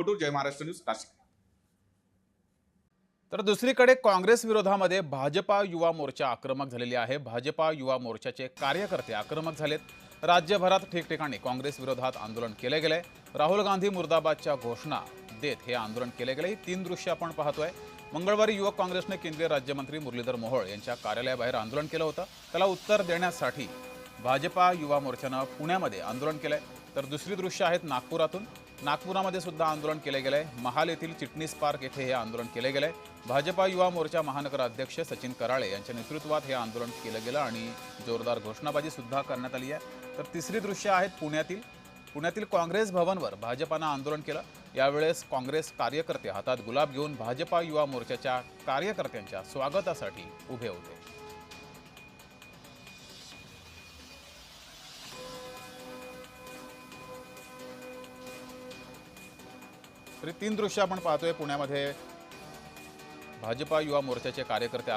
Photo जय Maharashtra news Nashik. तर दुसरीकडे काँग्रेस विरोधामध्ये भाजपा युवा मोर्चा आक्रमक झालेली आहे. भाजपा युवा मोर्चाचे कार्यकर्ते आक्रमक झालेत. राज्यभरात ठिकठिकाणी काँग्रेस विरोधात आंदोलन केले गेले. राहुल गांधी मुर्दाबादच्या घोषणा देत हे आंदोलन केले गेले. ही 3 दृश्य आपण पाहतोय. मंगळवारी युवक काँग्रेसने केंद्रीय राज्यमंत्री मुरलीधर मोहोळ यांच्या कार्यालयाबाहेर आंदोलन केलं होतं. त्याला उत्तर देण्यासाठी भाजपा युवा मोर्चानं पुण्यामध्ये आंदोलन केलंय. तर दुसरी दृश्य आहेत नागपुरातून. नागपुरामध्ये सुद्धा आंदोलन केले गेले. महाल येथील चिटणीस पार्क येथे हे आंदोलन केले गेले. भाजपा युवा मोर्चा महानगर अध्यक्ष सचिन कराळे यांच्या नेतृत्वात हे आंदोलन केलं गेलं आणि जोरदार घोषणाबाजी सुद्धा करण्यात आली आहे. तर तिसरी दृश्य आहेत पुण्यातील काँग्रेस भवनवर भाजपानं आंदोलन केलं. यावेळेस काँग्रेस कार्यकर्ते हातात गुलाब घेऊन भाजपा युवा मोर्चाच्या कार्यकर्त्यांच्या स्वागतासाठी उभे होते. तरी 3 दृश्य आपण पाहतोय. पुण्यामध्ये भाजपा युवा मोर्चाचे कार्यकर्ते